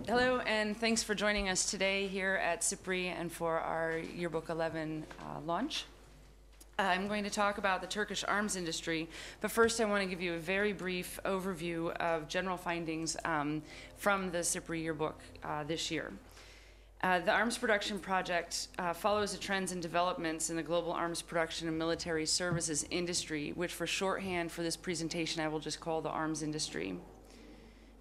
Hello, and thanks for joining us today here at SIPRI and for our Yearbook 11 launch. I'm going to talk about the Turkish arms industry, but first I want to give you a very brief overview of general findings from the SIPRI Yearbook this year. The Arms Production Project follows the trends and developments in the global arms production and military services industry, which for shorthand for this presentation I will just call the arms industry.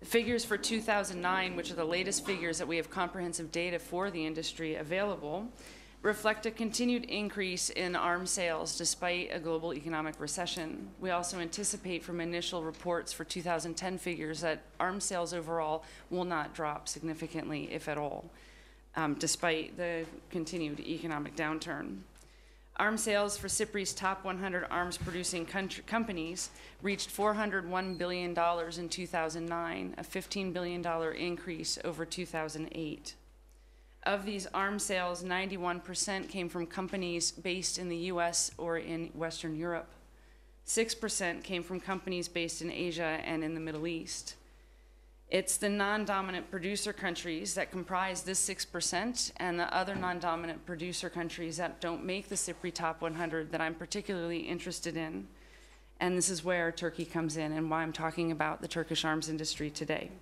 The figures for 2009, which are the latest figures that we have comprehensive data for the industry available, reflect a continued increase in arms sales despite a global economic recession. We also anticipate from initial reports for 2010 figures that arms sales overall will not drop significantly, if at all, despite the continued economic downturn. Arms sales for SIPRI's top 100 arms-producing companies reached $401 billion in 2009, a $15 billion increase over 2008. Of these arms sales, 91% came from companies based in the US or in Western Europe. 6% came from companies based in Asia and in the Middle East. It's the non-dominant producer countries that comprise this 6% and the other non-dominant producer countries that don't make the SIPRI Top 100 that I'm particularly interested in. And this is where Turkey comes in and why I'm talking about the Turkish arms industry today.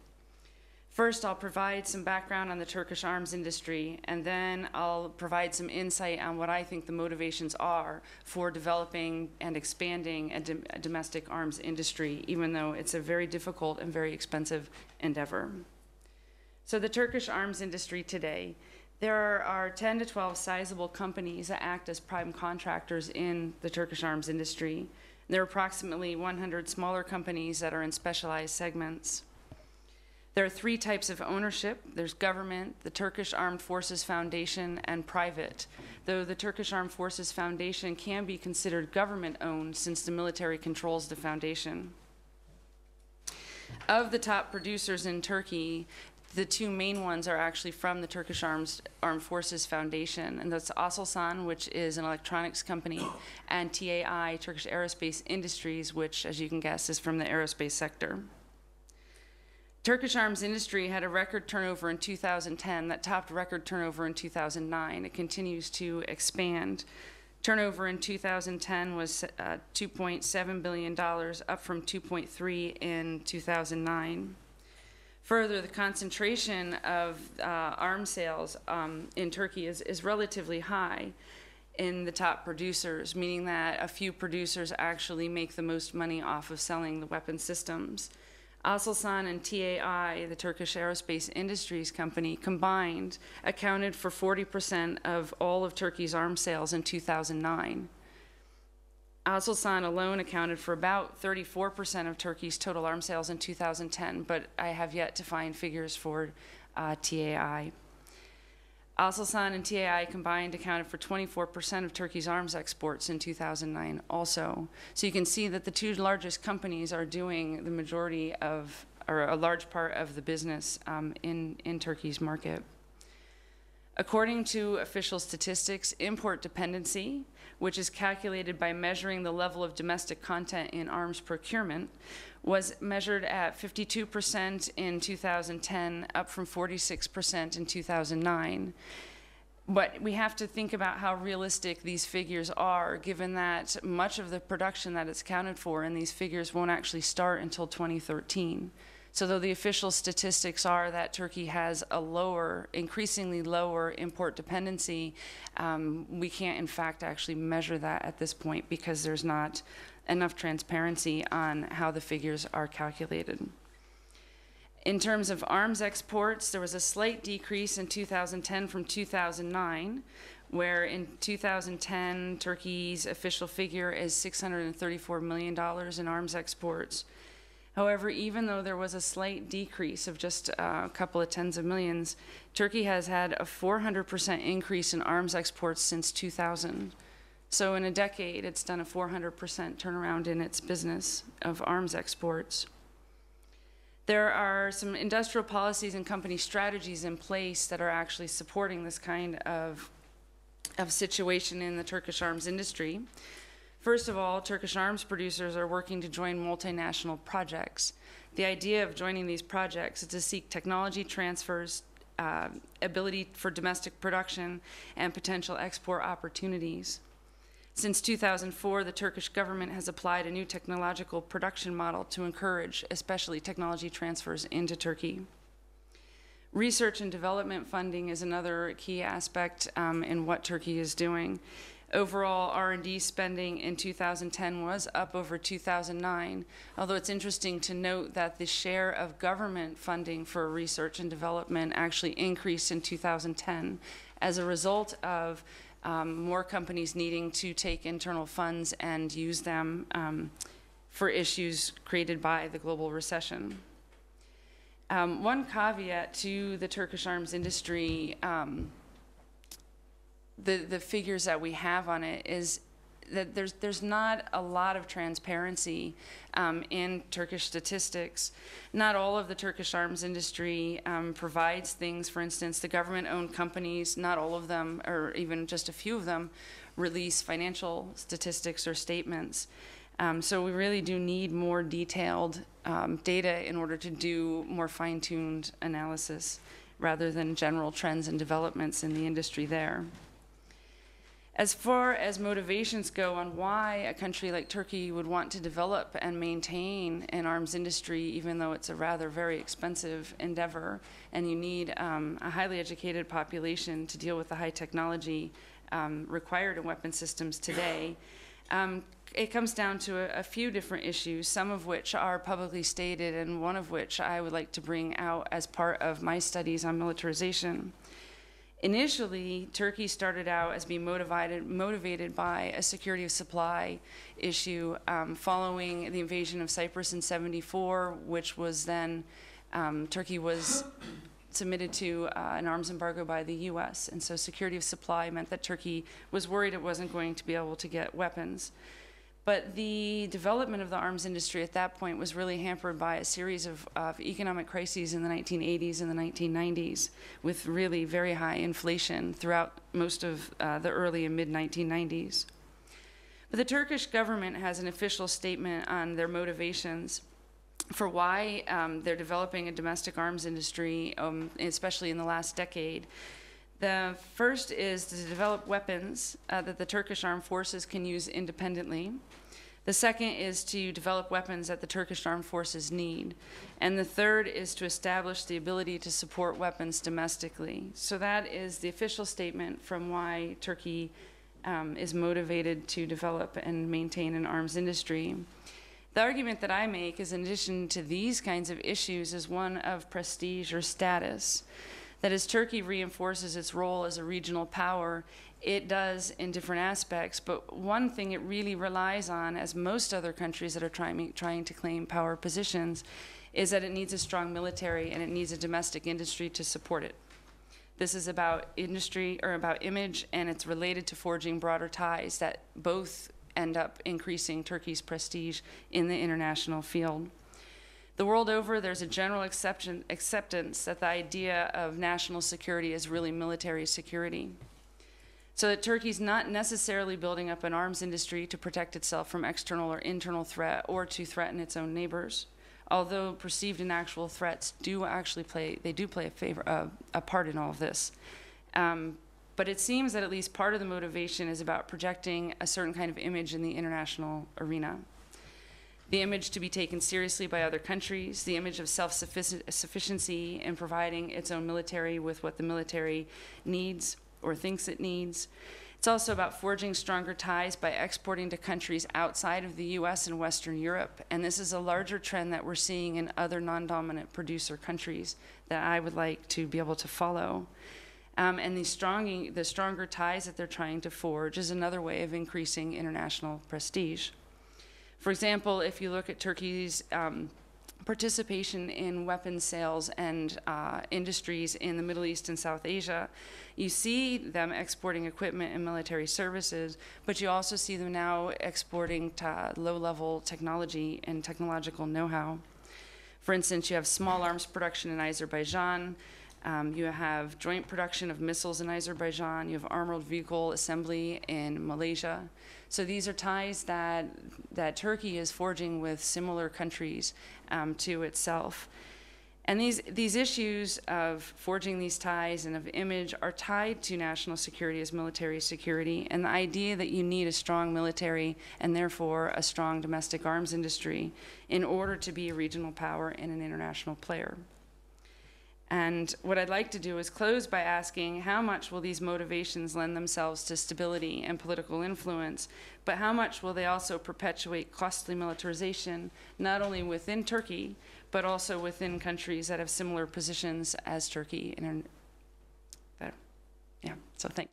First, I'll provide some background on the Turkish arms industry, and then I'll provide some insight on what I think the motivations are for developing and expanding a domestic arms industry, even though it's a very difficult and very expensive endeavor. So the Turkish arms industry today, there are 10 to 12 sizable companies that act as prime contractors in the Turkish arms industry. There are approximately 100 smaller companies that are in specialized segments. There are three types of ownership. There's government, the Turkish Armed Forces Foundation, and private, though the Turkish Armed Forces Foundation can be considered government-owned since the military controls the foundation. Of the top producers in Turkey, the two main ones are actually from the Turkish Armed Forces Foundation, and that's Aselsan, which is an electronics company, and TAI, Turkish Aerospace Industries, which, as you can guess, is from the aerospace sector. Turkish arms industry had a record turnover in 2010 that topped record turnover in 2009. It continues to expand. Turnover in 2010 was $2.7 billion, up from $2.3 in 2009. Further, the concentration of arms sales in Turkey is relatively high in the top producers, meaning that a few producers actually make the most money off of selling the weapon systems. Aselsan and TAI, the Turkish Aerospace Industries company, combined accounted for 40% of all of Turkey's arms sales in 2009. Aselsan alone accounted for about 34% of Turkey's total arms sales in 2010, but I have yet to find figures for TAI. Aselsan and TAI combined accounted for 24% of Turkey's arms exports in 2009 also. So you can see that the two largest companies are doing the majority of, or a large part of the business in Turkey's market. According to official statistics, import dependency, which is calculated by measuring the level of domestic content in arms procurement, was measured at 52% in 2010, up from 46% in 2009. But we have to think about how realistic these figures are, given that much of the production that it's accounted for in these figures won't actually start until 2013. So though the official statistics are that Turkey has a lower, increasingly lower import dependency, we can't in fact actually measure that at this point because there's not enough transparency on how the figures are calculated. In terms of arms exports, there was a slight decrease in 2010 from 2009, where in 2010, Turkey's official figure is $634 million in arms exports. However, even though there was a slight decrease of just a couple of tens of millions, Turkey has had a 400% increase in arms exports since 2000. So in a decade, it's done a 400% turnaround in its business of arms exports. There are some industrial policies and company strategies in place that are actually supporting this kind of situation in the Turkish arms industry. First of all, Turkish arms producers are working to join multinational projects. The idea of joining these projects is to seek technology transfers, ability for domestic production, and potential export opportunities. Since 2004, the Turkish government has applied a new technological production model to encourage, especially technology transfers into Turkey. Research and development funding is another key aspect in what Turkey is doing. Overall, R&D spending in 2010 was up over 2009, although it's interesting to note that the share of government funding for research and development actually increased in 2010 as a result of more companies needing to take internal funds and use them for issues created by the global recession. One caveat to the Turkish arms industry, the figures that we have on it is that there's not a lot of transparency in Turkish statistics. Not all of the Turkish arms industry provides things. For instance, the government-owned companies, not all of them, or even just a few of them, release financial statistics or statements. So we really do need more detailed data in order to do more fine-tuned analysis rather than general trends and developments in the industry there. As far as motivations go on why a country like Turkey would want to develop and maintain an arms industry, even though it's a rather very expensive endeavor, and you need a highly educated population to deal with the high technology required in weapon systems today, it comes down to a few different issues, some of which are publicly stated, and one of which I would like to bring out as part of my studies on militarization. Initially, Turkey started out as being motivated by a security of supply issue following the invasion of Cyprus in '74, which was then, Turkey was submitted to an arms embargo by the US. And so security of supply meant that Turkey was worried it wasn't going to be able to get weapons. But the development of the arms industry at that point was really hampered by a series of economic crises in the 1980s and the 1990s, with really very high inflation throughout most of the early and mid-1990s. But the Turkish government has an official statement on their motivations for why they're developing a domestic arms industry, especially in the last decade. The first is to develop weapons that the Turkish armed forces can use independently. The second is to develop weapons that the Turkish armed forces need. And the third is to establish the ability to support weapons domestically. So that is the official statement from why Turkey is motivated to develop and maintain an arms industry. The argument that I make is, in addition to these kinds of issues, is one of prestige or status. That as Turkey reinforces its role as a regional power, it does in different aspects, but one thing it really relies on, as most other countries that are trying to claim power positions, is that it needs a strong military and it needs a domestic industry to support it. This is about industry, or about image, and it's related to forging broader ties that both end up increasing Turkey's prestige in the international field. The world over, there's a general acceptance that the idea of national security is really military security. So that Turkey's not necessarily building up an arms industry to protect itself from external or internal threat or to threaten its own neighbors, although perceived and actual threats do actually play a part in all of this. But it seems that at least part of the motivation is about projecting a certain kind of image in the international arena. The image to be taken seriously by other countries, the image of self-sufficiency in providing its own military with what the military needs or thinks it needs. It's also about forging stronger ties by exporting to countries outside of the US and Western Europe. And this is a larger trend that we're seeing in other non-dominant producer countries that I would like to be able to follow. And the stronger ties that they're trying to forge is another way of increasing international prestige. For example, if you look at Turkey's participation in weapons sales and industries in the Middle East and South Asia, you see them exporting equipment and military services, but you also see them now exporting low-level technology and technological know-how. For instance, you have small arms production in Azerbaijan, You have joint production of missiles in Azerbaijan. You have armored vehicle assembly in Malaysia. So these are ties that Turkey is forging with similar countries to itself. And these issues of forging these ties and of image are tied to national security as military security, and the idea that you need a strong military and therefore a strong domestic arms industry in order to be a regional power and an international player. And what I'd like to do is close by asking how much will these motivations lend themselves to stability and political influence, but how much will they also perpetuate costly militarization, not only within Turkey, but also within countries that have similar positions as Turkey. So thanks.